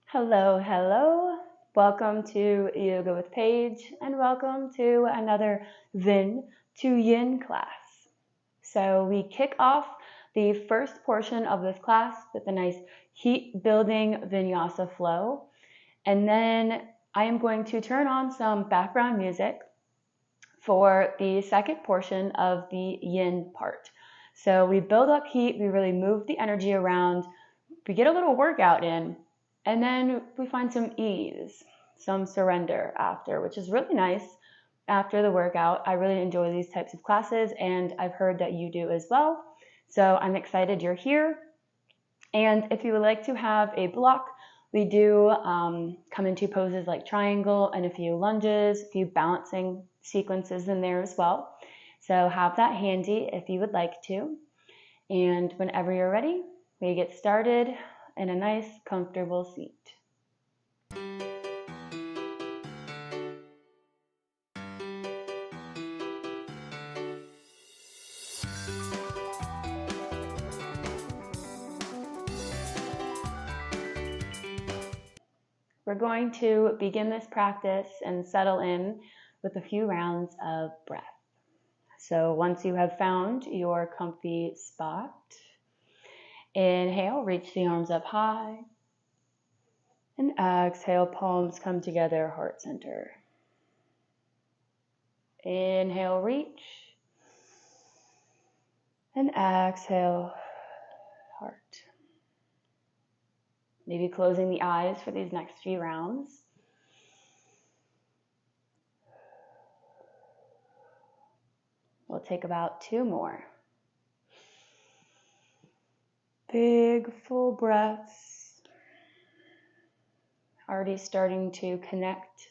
Hello, hello. Welcome to Yoga with Paige and welcome to another Vin to Yin class. So we kick off the first portion of this class with a nice heat building vinyasa flow. And then I am going to turn on some background music for the second portion of the Yin part. So we build up heat, we really move the energy around, we get a little workout in, and then we find some ease, some surrender after, which is really nice after the workout. I really enjoy these types of classes, and I've heard that you do as well. So I'm excited you're here. And if you would like to have a block, we do come into poses like triangle and a few lunges, a few balancing sequences in there as well. So have that handy if you would like to. And whenever you're ready, we get started in a nice, comfortable seat. We're going to begin this practice and settle in with a few rounds of breath. So once you have found your comfy spot, inhale, reach the arms up high. And exhale, palms come together, heart center. Inhale, reach. And exhale, heart. Maybe closing the eyes for these next few rounds. We'll take about 2 more. Big, full breaths. Already starting to connect.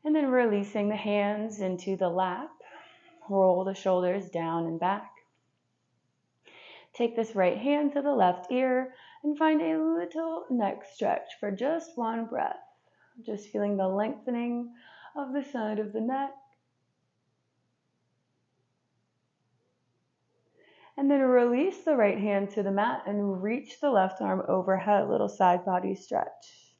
And then releasing the hands into the lap. Roll the shoulders down and back. Take this right hand to the left ear and find a little neck stretch for just 1 breath. Just feeling the lengthening of the side of the neck. And then release the right hand to the mat and reach the left arm overhead, a little side body stretch.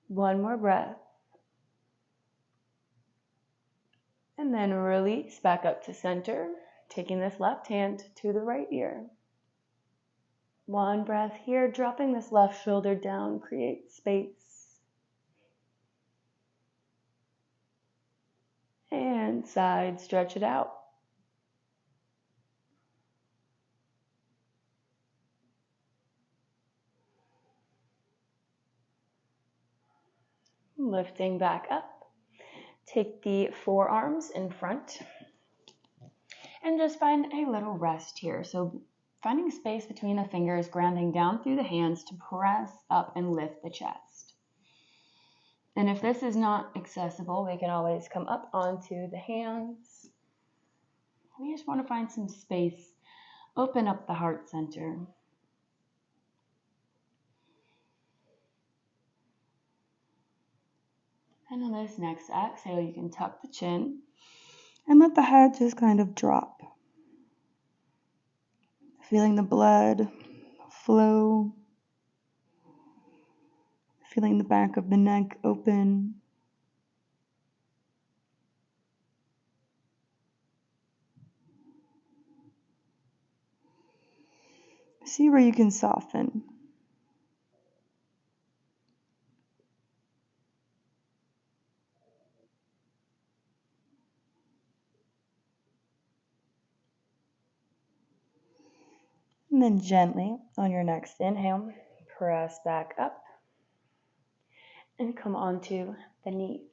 1 more breath. And then release back up to center, taking this left hand to the right ear. 1 breath here, dropping this left shoulder down, create space. And side, stretch it out. Lifting back up. Take the forearms in front and just find a little rest here. So finding space between the fingers, grounding down through the hands to press up and lift the chest. And if this is not accessible, we can always come up onto the hands. We just want to find some space, open up the heart center. And on this next exhale, you can tuck the chin and let the head just kind of drop. Feeling the blood flow. Feeling the back of the neck open. See where you can soften. And then gently, on your next inhale, press back up and come onto the knees.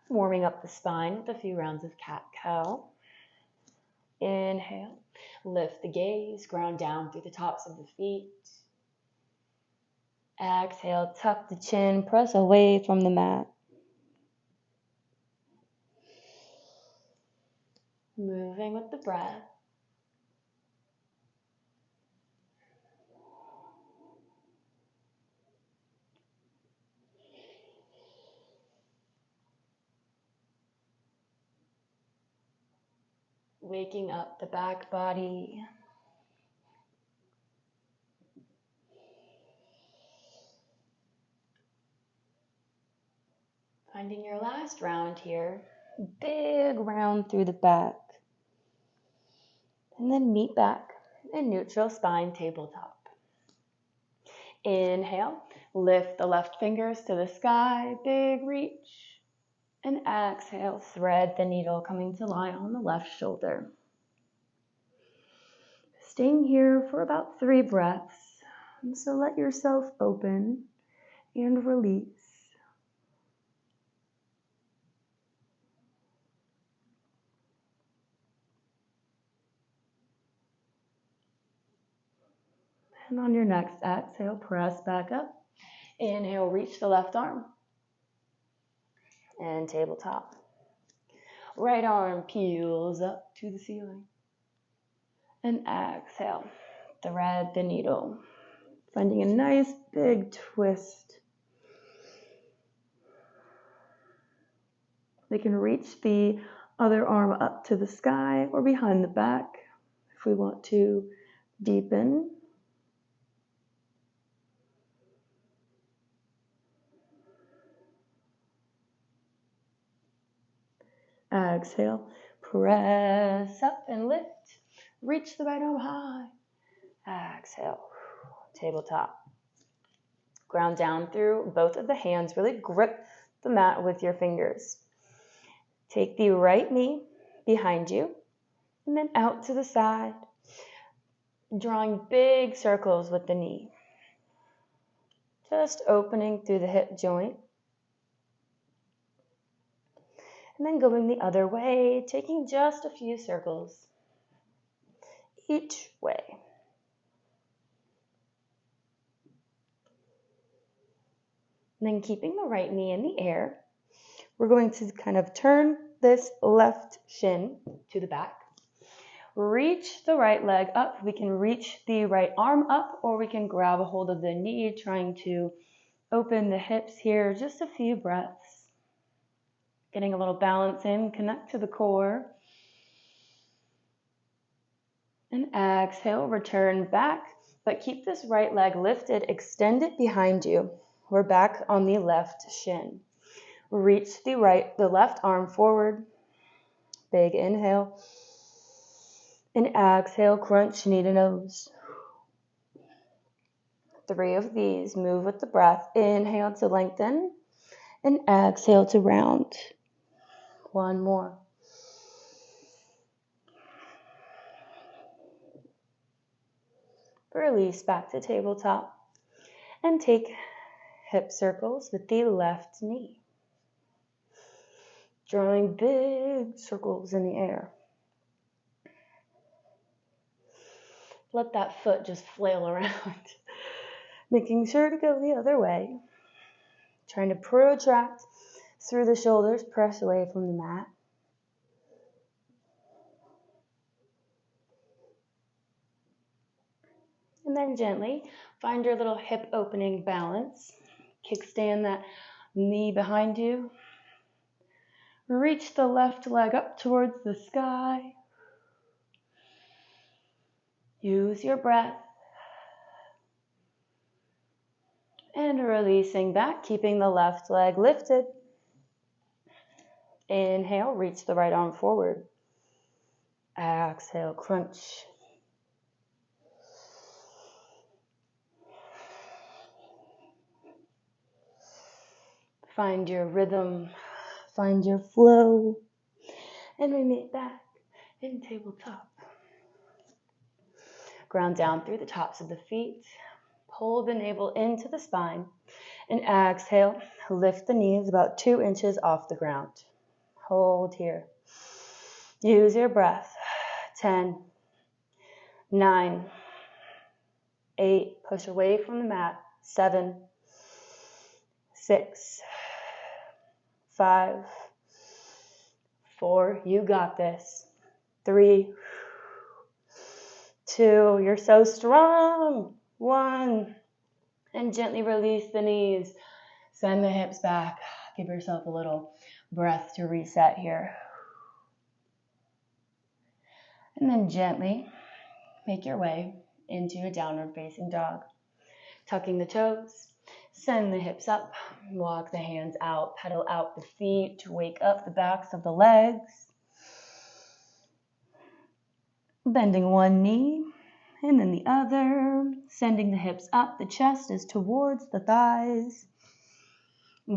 Warming up the spine with a few rounds of cat-cow. Inhale, lift the gaze, ground down through the tops of the feet. Exhale, tuck the chin, press away from the mat. Moving with the breath. waking up the back body. Finding your last round here. Big round through the back. And then meet back in neutral spine tabletop. Inhale, lift the left fingers to the sky, big reach. And exhale, thread the needle coming to lie on the left shoulder. Staying here for about 3 breaths. So let yourself open and release. And on your next exhale, press back up. Inhale, reach the left arm. And tabletop. Right arm peels up to the ceiling. And exhale, thread the needle. Finding a nice big twist. We can reach the other arm up to the sky or behind the back if we want to deepen. Exhale, press up and lift. Reach the right arm high. Exhale, tabletop. Ground down through both of the hands. Really grip the mat with your fingers. Take the right knee behind you and then out to the side, drawing big circles with the knee. Just opening through the hip joint. And then going the other way, taking just a few circles each way. And then keeping the right knee in the air, we're going to kind of turn this left shin to the back. Reach the right leg up. We can reach the right arm up, or we can grab a hold of the knee, trying to open the hips here. Just a few breaths. Getting a little balance in, connect to the core. And exhale, return back, but keep this right leg lifted, extend it behind you. We're back on the left shin. Reach the left arm forward. Big inhale. And exhale, crunch knee to nose. 3 of these. Move with the breath. Inhale to lengthen. And exhale to round. 1 more. Release back to tabletop. And take hip circles with the left knee. Drawing big circles in the air. Let that foot just flail around. Making sure to go the other way. Trying to protract through the shoulders, press away from the mat. And then gently find your little hip opening balance. Kickstand that knee behind you. Reach the left leg up towards the sky. Use your breath. And releasing back, keeping the left leg lifted. Inhale, reach the right arm forward. Exhale, crunch. Find your rhythm, find your flow, and we meet back in tabletop. Ground down through the tops of the feet. Pull the navel into the spine. And exhale, lift the knees about 2 inches off the ground. Hold here. Use your breath. 10, 9, 8, push away from the mat. 7, 6, 5, 4, you got this. 3, 2, you're so strong. 1, and gently release the knees. Send the hips back. Give yourself a little breath to reset here. And then gently make your way into a downward facing dog. Tucking the toes, send the hips up, walk the hands out, pedal out the feet to wake up the backs of the legs. Bending one knee and then the other, sending the hips up, the chest is towards the thighs.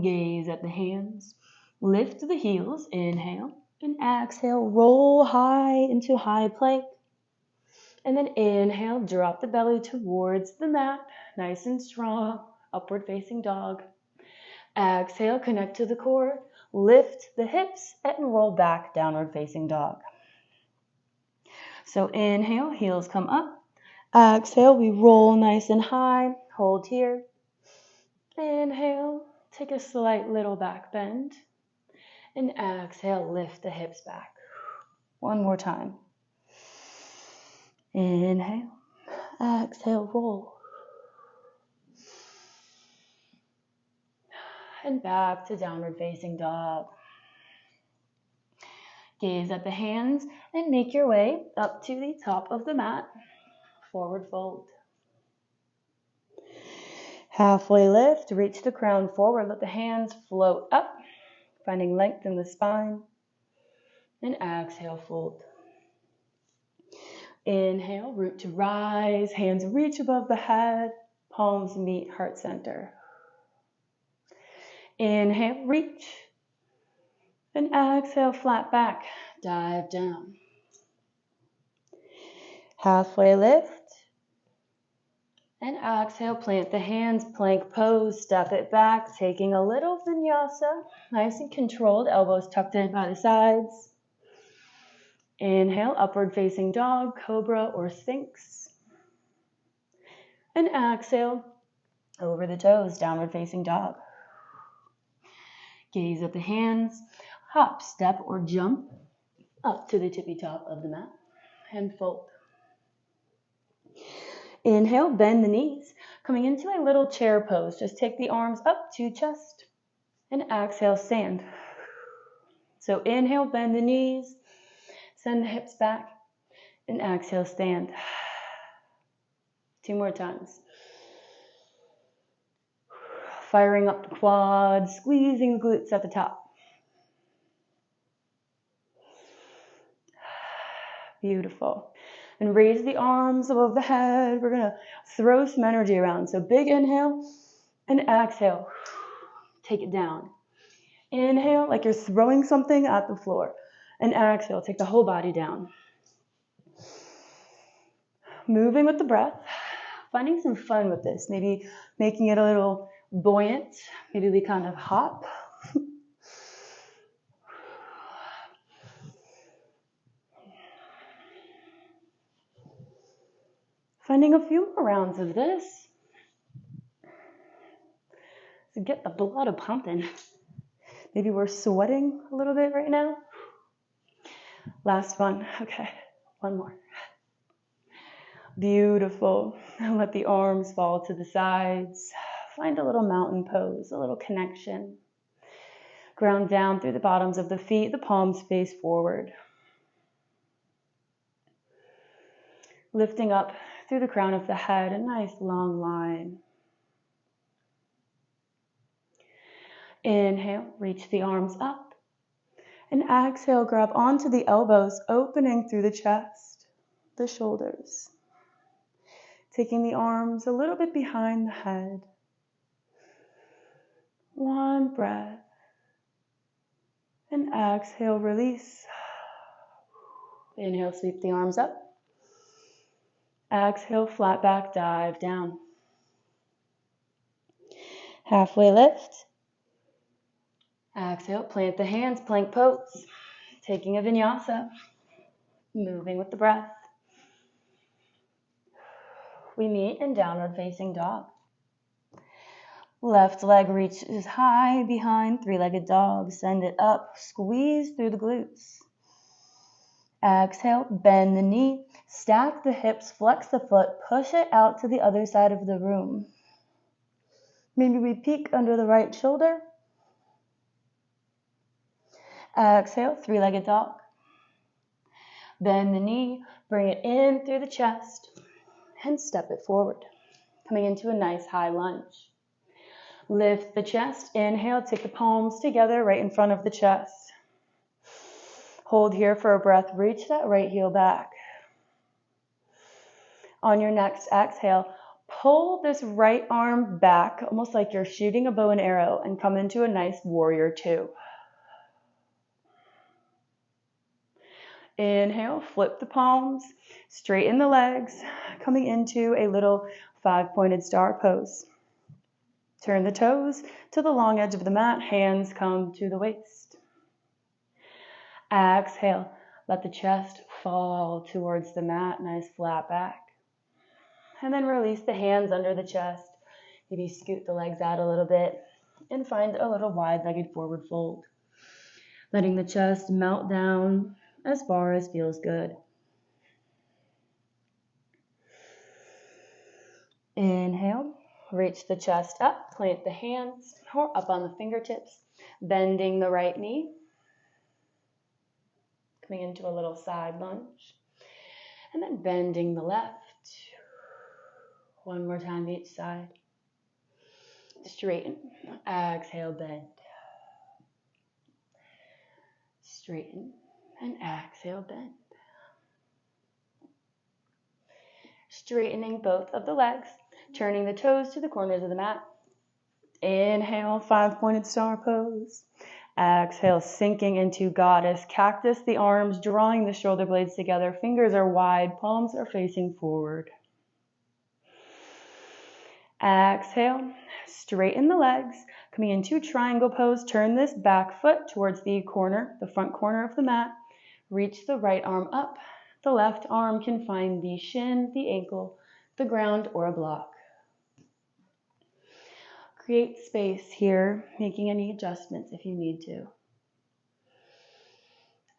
Gaze at the hands, lift the heels, inhale, and exhale, roll high into high plank. And then inhale, drop the belly towards the mat, nice and strong, upward facing dog. Exhale, connect to the core, lift the hips, and roll back, downward facing dog. So inhale, heels come up. Exhale, we roll nice and high, hold here. Inhale, take a slight little back bend. And exhale, lift the hips back. One more time. Inhale, exhale, roll. And back to downward facing dog. Gaze at the hands and make your way up to the top of the mat. Forward fold. Halfway lift, reach the crown forward. Let the hands float up, finding length in the spine. And exhale, fold. Inhale, root to rise, hands reach above the head, palms meet heart center. Inhale, reach. And exhale, flat back, dive down. Halfway lift. And exhale, plant the hands, plank pose, step it back, taking a little vinyasa, nice and controlled, elbows tucked in by the sides. Inhale, upward facing dog, cobra or sphinx. And exhale, over the toes, downward facing dog. Gaze at the hands, hop, step or jump up to the tippy top of the mat and fold. Inhale, bend the knees, coming into a little chair pose. Just take the arms up to chest and exhale, stand. So inhale, bend the knees, send the hips back and exhale, stand. 2 more times. Firing up the quads, squeezing the glutes at the top. Beautiful. And raise the arms above the head. We're going to throw some energy around. So big inhale and exhale. Take it down. Inhale like you're throwing something at the floor. And exhale, take the whole body down. Moving with the breath. Finding some fun with this. Maybe making it a little buoyant. Maybe we kind of hop. Finding a few more rounds of this. To get the blood pumping. Maybe we're sweating a little bit right now. Last one. Okay, one more. Beautiful. And let the arms fall to the sides. Find a little mountain pose, a little connection. Ground down through the bottoms of the feet, the palms face forward. Lifting up through the crown of the head, a nice long line. Inhale, reach the arms up. And exhale, grab onto the elbows, opening through the chest, the shoulders. Taking the arms a little bit behind the head. One breath. And exhale, release. Inhale, sweep the arms up. Exhale, flat back, dive down. Halfway lift. Exhale, plant the hands, plank pose. Taking a vinyasa. Moving with the breath. We meet in downward facing dog. Left leg reaches high behind three-legged dog. Send it up, squeeze through the glutes. Exhale, bend the knee, stack the hips, flex the foot, push it out to the other side of the room. Maybe we peek under the right shoulder. Exhale, three-legged dog. Bend the knee, bring it in through the chest, and step it forward, coming into a nice high lunge. Lift the chest, inhale, take the palms together right in front of the chest. Hold here for a breath, reach that right heel back. On your next exhale, pull this right arm back, almost like you're shooting a bow and arrow, and come into a nice warrior two. Inhale, flip the palms, straighten the legs, coming into a little 5-pointed star pose. Turn the toes to the long edge of the mat, hands come to the waist. Exhale, let the chest fall towards the mat, nice flat back. And then release the hands under the chest. Maybe scoot the legs out a little bit and find a little wide-legged forward fold. Letting the chest melt down as far as feels good. Inhale, reach the chest up, plant the hands or up on the fingertips, bending the right knee. Coming into a little side lunge. And then bending the left. One more time each side. Straighten. Exhale, bend. Straighten and exhale, bend. Straightening both of the legs, turning the toes to the corners of the mat. Inhale, 5-pointed star pose. Exhale, sinking into goddess cactus, the arms drawing the shoulder blades together. Fingers are wide, palms are facing forward. Exhale, straighten the legs, coming into triangle pose. Turn this back foot towards the front corner of the mat. Reach the right arm up. The left arm can find the shin, the ankle, the ground, or a block. Create space here, making any adjustments if you need to.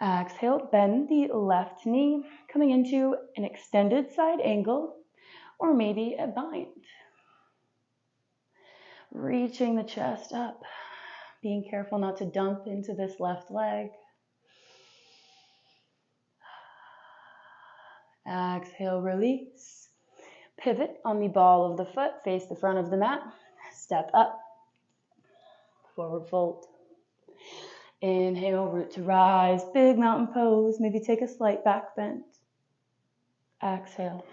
Exhale, bend the left knee, coming into an extended side angle, or maybe a bind. Reaching the chest up, being careful not to dump into this left leg. Exhale, release. Pivot on the ball of the foot, face the front of the mat. Step up, forward fold. Inhale, root to rise, big mountain pose. Maybe take a slight back bend. Exhale,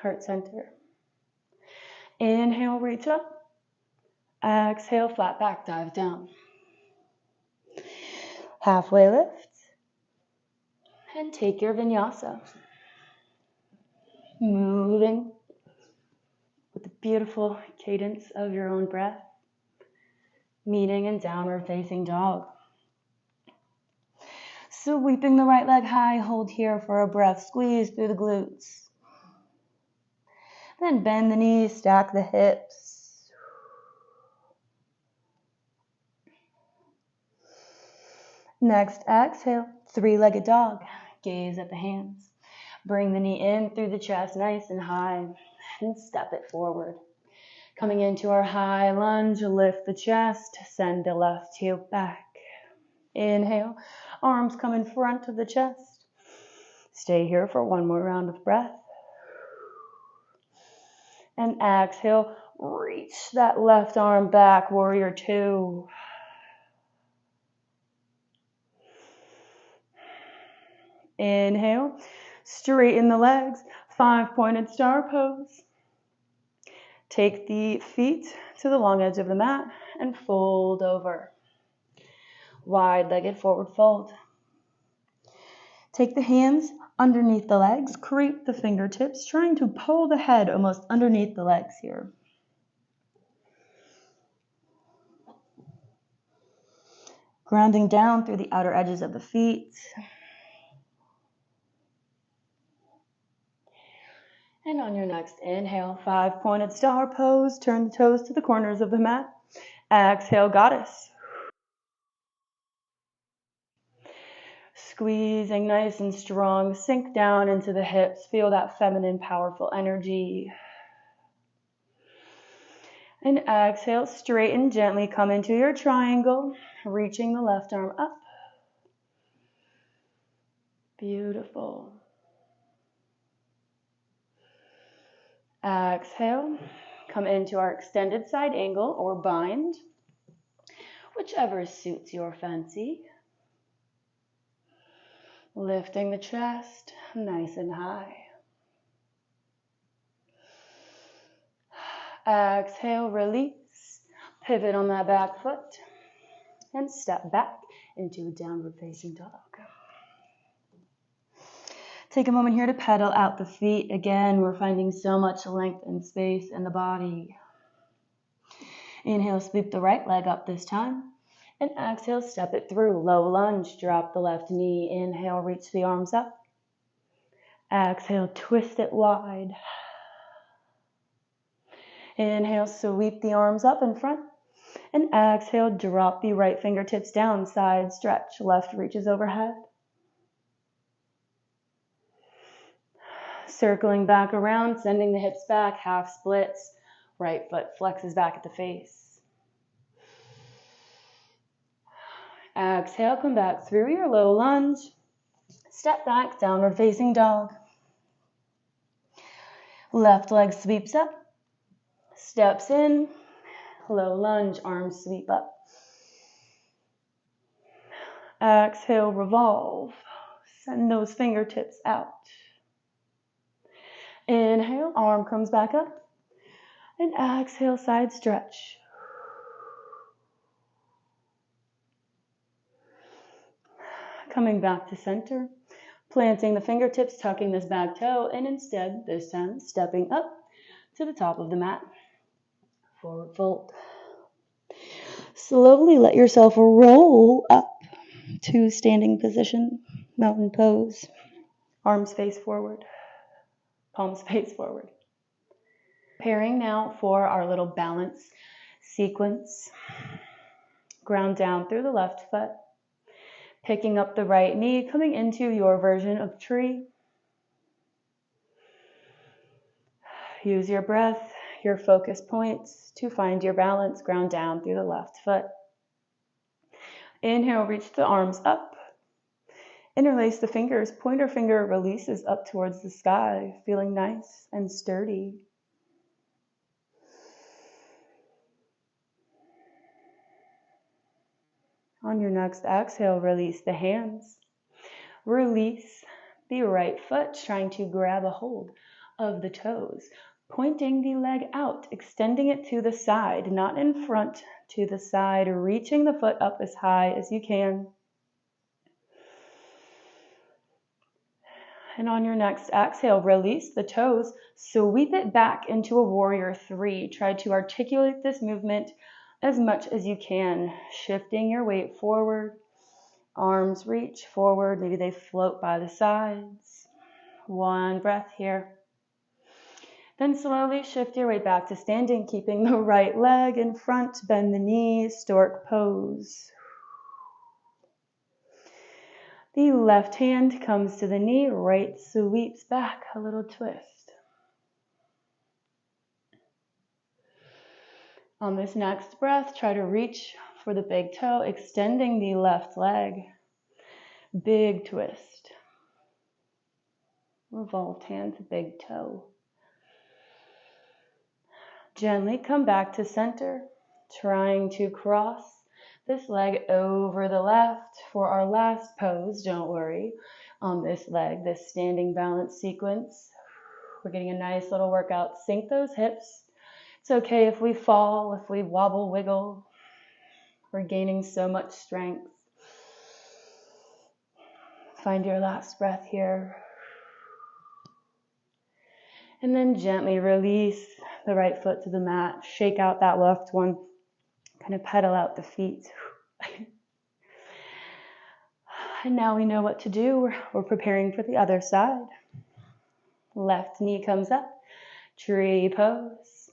heart center. Inhale, reach up. Exhale, flat back, dive down. Halfway lift. And take your vinyasa. Moving with the beautiful cadence of your own breath. Meeting in downward facing dog. Sweeping the right leg high, hold here for a breath. Squeeze through the glutes. Then bend the knees, stack the hips. Next, exhale, 3-legged dog. Gaze at the hands. Bring the knee in through the chest, nice and high, and step it forward. Coming into our high lunge, lift the chest, send the left heel back. Inhale, arms come in front of the chest. Stay here for one more round of breath. And exhale, reach that left arm back, warrior two. Inhale, straighten the legs, 5-pointed star pose. Take the feet to the long edge of the mat and fold over. Wide-legged forward fold. Take the hands underneath the legs, creep the fingertips, trying to pull the head almost underneath the legs here. Grounding down through the outer edges of the feet. And on your next inhale, 5-pointed star pose. Turn the toes to the corners of the mat. Exhale, goddess. Squeezing nice and strong. Sink down into the hips. Feel that feminine, powerful energy. And exhale, straighten, gently come into your triangle. Reaching the left arm up. Beautiful. Exhale, come into our extended side angle or bind, whichever suits your fancy. Lifting the chest nice and high. Exhale, release, pivot on that back foot, and step back into a downward facing dog. Take a moment here to pedal out the feet. Again, we're finding so much length and space in the body. Inhale, sweep the right leg up this time. And exhale, step it through. Low lunge, drop the left knee. Inhale, reach the arms up. Exhale, twist it wide. Inhale, sweep the arms up in front. And exhale, drop the right fingertips down. Side stretch, left reaches overhead. Circling back around, sending the hips back, half splits. Right foot flexes back at the face. Exhale, come back through your low lunge. Step back, downward facing dog. Left leg sweeps up. Steps in. Low lunge, arms sweep up. Exhale, revolve. Send those fingertips out. Inhale, arm comes back up. And exhale, side stretch. Coming back to center. Planting the fingertips, tucking this back toe, and instead, this time, stepping up to the top of the mat. Forward fold. Slowly let yourself roll up to standing position, mountain pose. Arms face forward, palms face forward. Preparing now for our little balance sequence. Ground down through the left foot. Picking up the right knee, coming into your version of tree. Use your breath, your focus points to find your balance. Ground down through the left foot. Inhale, reach the arms up. Interlace the fingers. Pointer finger releases up towards the sky, feeling nice and sturdy. On your next exhale, release the hands. Release the right foot, trying to grab a hold of the toes. Pointing the leg out, extending it to the side, not in front, to the side, reaching the foot up as high as you can. And on your next exhale, release the toes, sweep it back into a warrior three. Try to articulate this movement as much as you can, shifting your weight forward. Arms reach forward, maybe they float by the sides. One breath here. Then slowly shift your weight back to standing, keeping the right leg in front, bend the knees, stork pose. The left hand comes to the knee, right sweeps back, a little twist. On this next breath, try to reach for the big toe, extending the left leg. Big twist. Revolved hand to big toe. Gently come back to center, trying to cross this leg over the left for our last pose. Don't worry, on this leg, this standing balance sequence. We're getting a nice little workout. Sink those hips. It's okay if we fall, if we wobble, wiggle. We're gaining so much strength. Find your last breath here. And then gently release the right foot to the mat. Shake out that left one. Kind of pedal out the feet. And now we know what to do. We're preparing for the other side. Left knee comes up. Tree pose.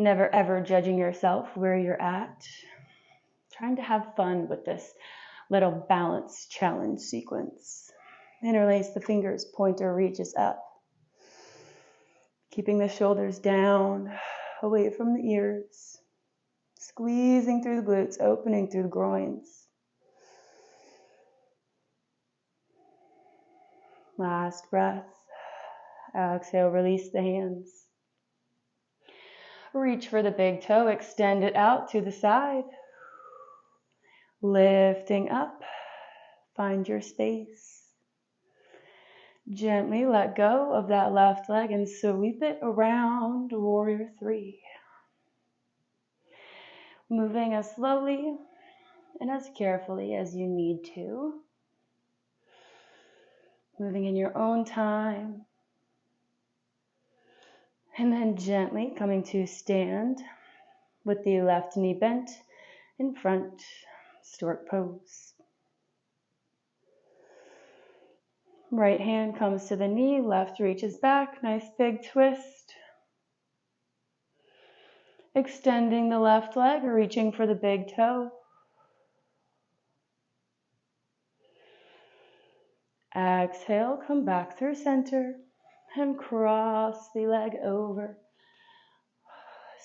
Never ever judging yourself where you're at. Trying to have fun with this little balance challenge sequence. Interlace the fingers, pointer reaches up. Keeping the shoulders down, away from the ears. Squeezing through the glutes, opening through the groins. Last breath. Exhale, release the hands. Reach for the big toe, extend it out to the side. Lifting up, find your space. Gently let go of that left leg and sweep it around, warrior three. Moving as slowly and as carefully as you need to. Moving in your own time. And then gently coming to stand with the left knee bent in front, stork pose. Right hand comes to the knee, left reaches back, nice big twist. Extending the left leg, reaching for the big toe. Exhale, come back through center and cross the leg over.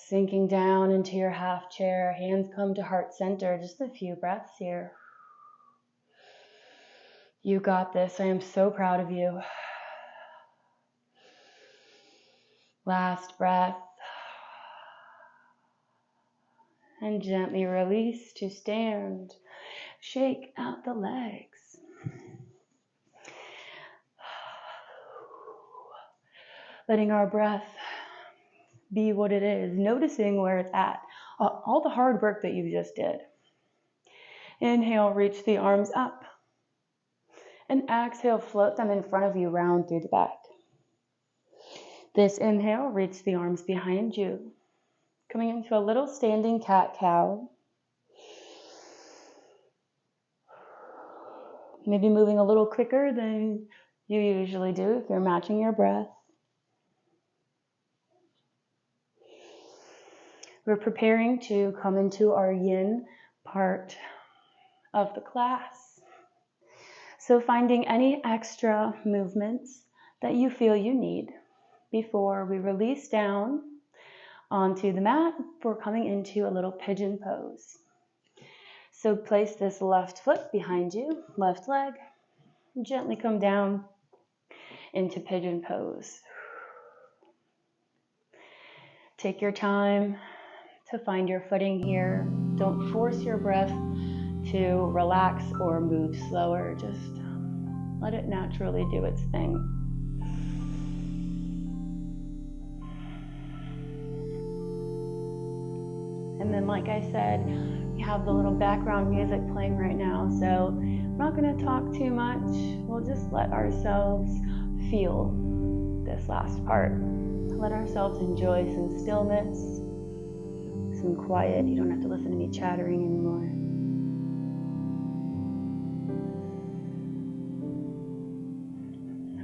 Sinking down into your half chair, hands come to heart center, just a few breaths here. You got this, I am so proud of you. Last breath. And gently release to stand. Shake out the legs. Letting our breath be what it is, noticing where it's at. All the hard work that you just did. Inhale, reach the arms up. And exhale, float them in front of you, round through the back. This inhale, reach the arms behind you. Coming into a little standing cat-cow. Maybe moving a little quicker than you usually do if you're matching your breath. We're preparing to come into our yin part of the class. So finding any extra movements that you feel you need before we release down onto the mat, we're coming into a little pigeon pose. So place this left foot behind you, left leg, gently come down into pigeon pose. Take your time to find your footing here. Don't force your breath to relax or move slower. Just let it naturally do its thing. And then, like I said, we have the little background music playing right now, so we're not going to talk too much. We'll just let ourselves feel this last part. Let ourselves enjoy some stillness, some quiet. You don't have to listen to me chattering anymore.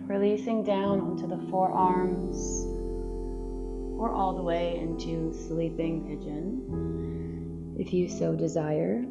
Releasing down onto the forearms or all the way into sleeping pigeon, if you so desire.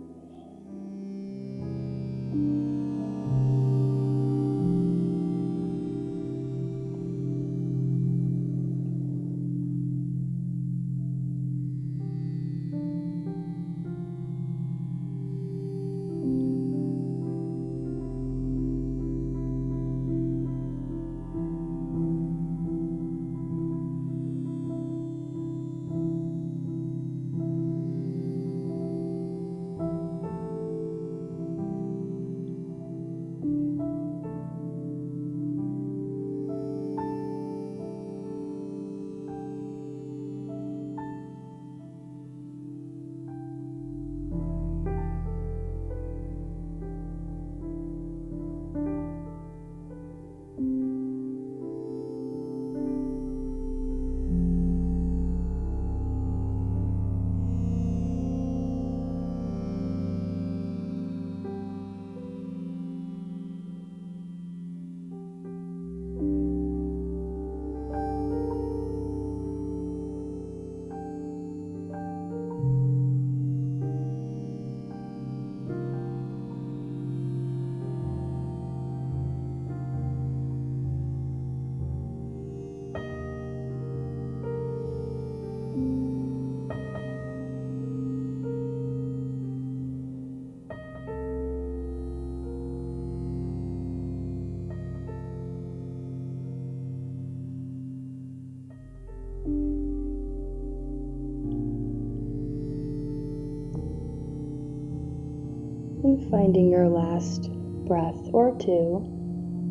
And finding your last breath or two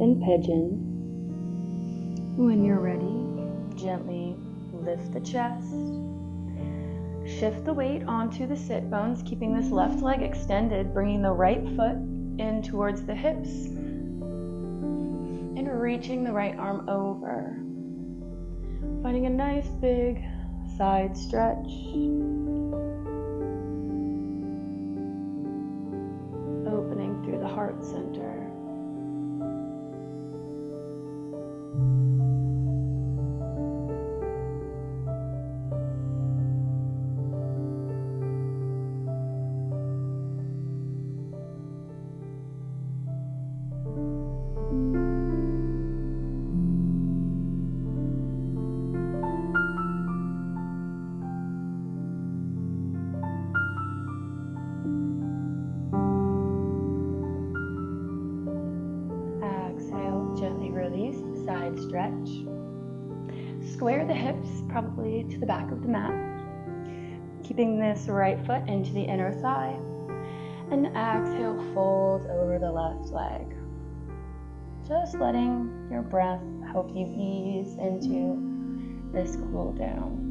in pigeon. When you're ready, gently lift the chest. Shift the weight onto the sit bones, keeping this left leg extended, bringing the right foot in towards the hips, and reaching the right arm over. Finding a nice big side stretch. Opening through the heart center. Exhale, gently release the side stretch. Square the hips, probably to the back of the mat. Keeping this right foot into the inner thigh. And exhale, fold over the left leg. Just letting your breath help you ease into this cool down.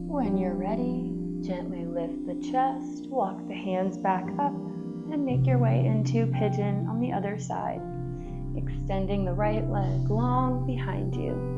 When you're ready, gently lift the chest, walk the hands back up, and make your way into pigeon on the other side, extending the right leg long behind you.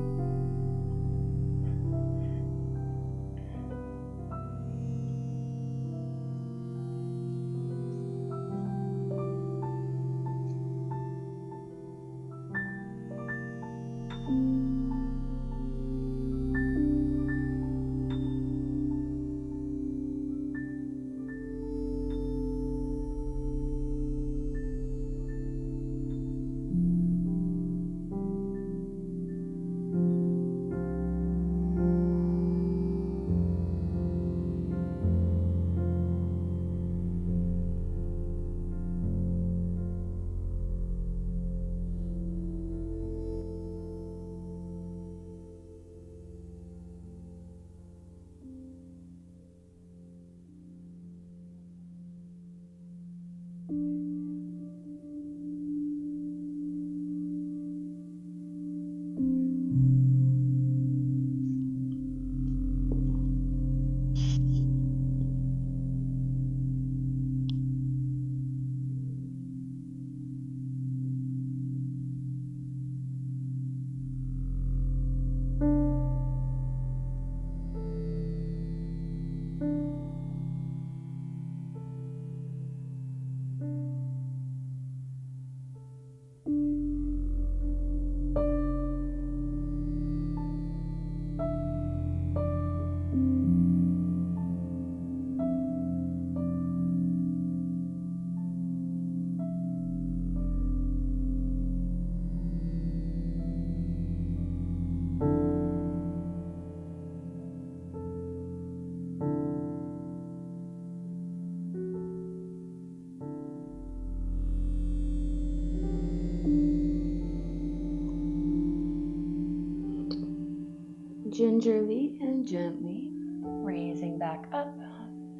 Gingerly and gently raising back up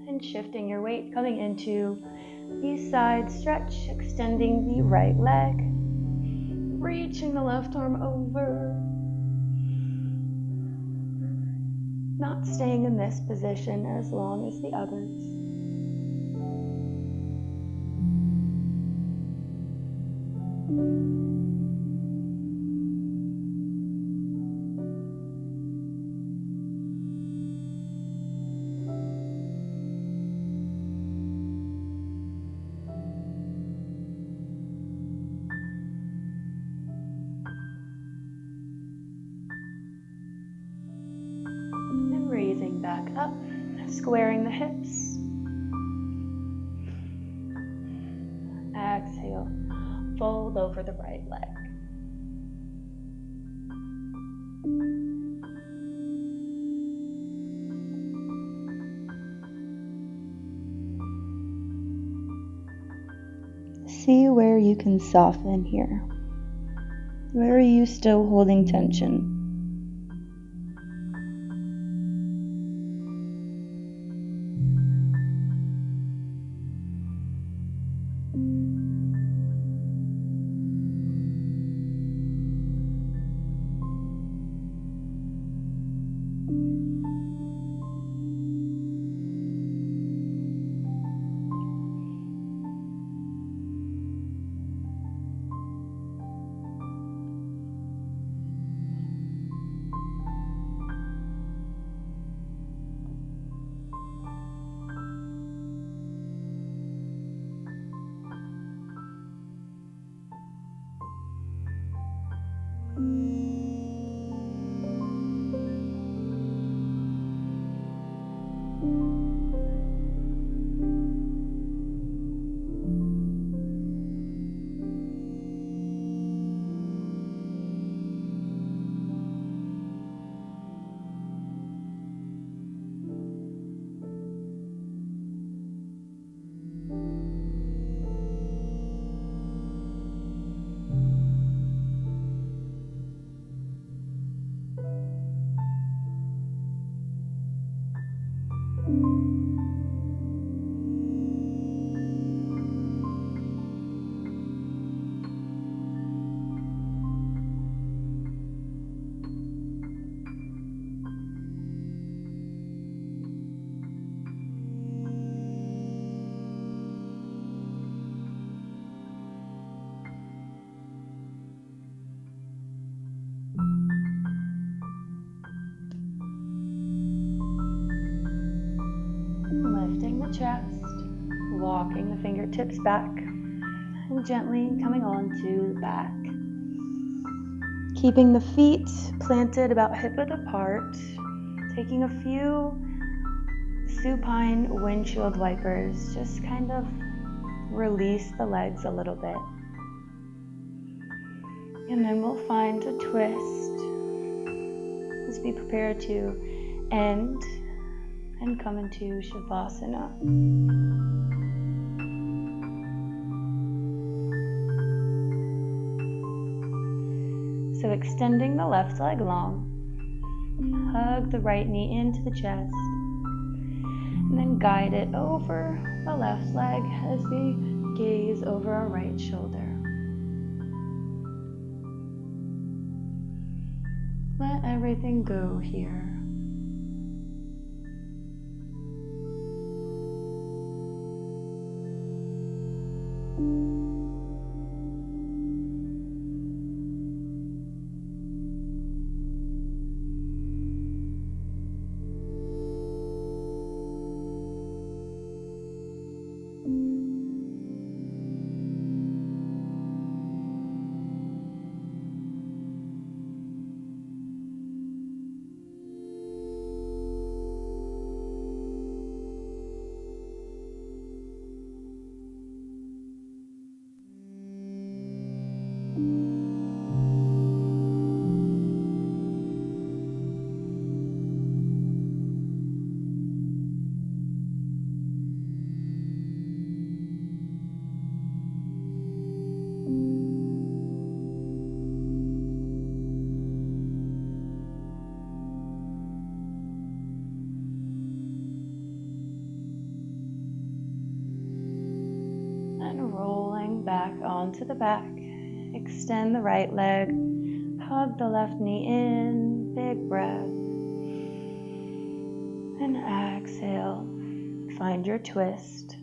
And shifting your weight, coming into the side stretch, extending the right leg, reaching the left arm over, not staying in this position as long as the others. And raising back up, squaring the hips. Exhale, fold over the right leg. See where you can soften here. Where are you still holding tension? Lifting the chest, walking the fingertips back, and gently coming on to the back. Keeping the feet planted about hip-width apart, taking a few supine windshield wipers, just kind of release the legs a little bit. And then we'll find a twist as we prepare to end and come into Savasana. So extending the left leg long, hug the right knee into the chest, and then guide it over the left leg as we gaze over our right shoulder. Let everything go here. back onto the back. Extend the right leg. Hug the left knee in. Big breath. And exhale. Find your twist.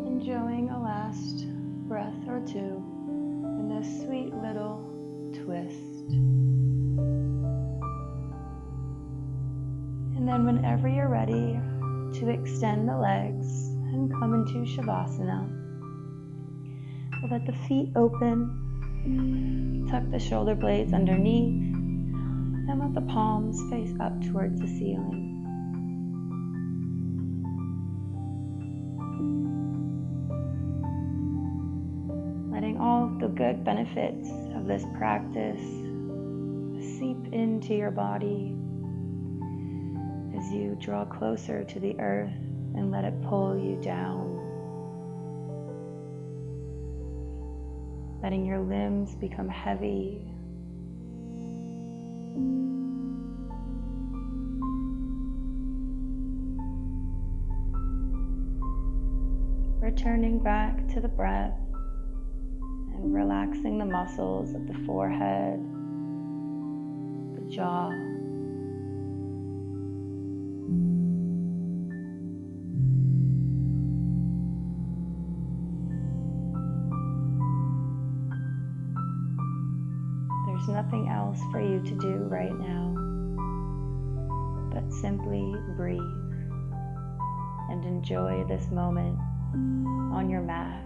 Enjoying a last breath or two in this sweet little twist. And then whenever you're ready to extend the legs and come into Savasana, let the feet open, tuck the shoulder blades underneath, and let the palms face up towards the ceiling. Letting all of the good benefits of this practice seep into your body as you draw closer to the earth and let it pull you down. Letting your limbs become heavy. Returning back to the breath and relaxing the muscles of the forehead, the jaw. There's nothing else for you to do right now, but simply breathe and enjoy this moment on your mat.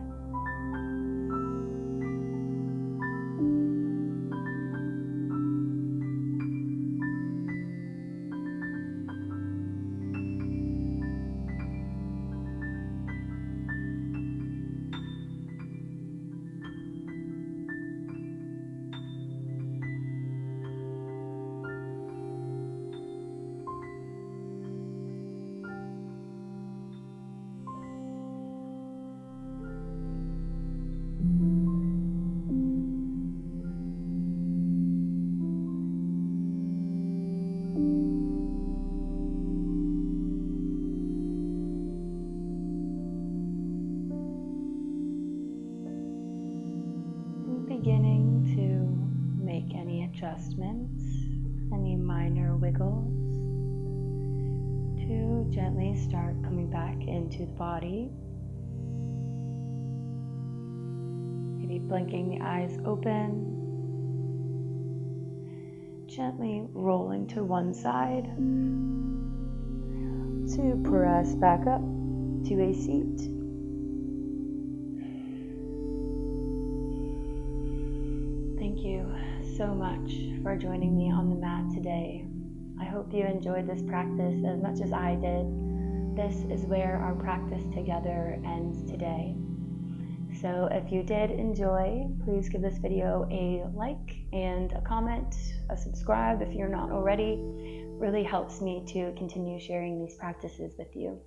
Beginning to make any adjustments, any minor wiggles, to gently start coming back into the body. Maybe blinking the eyes open, gently rolling to one side, to press back up to a seat. Thank you so much for joining me on the mat today. I hope you enjoyed this practice as much as I did. This is where our practice together ends today. So if you did enjoy, please give this video a like and a comment, a subscribe if you're not already. It really helps me to continue sharing these practices with you.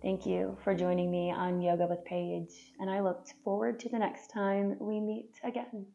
Thank you for joining me on Yoga with Paige, and I look forward to the next time we meet again.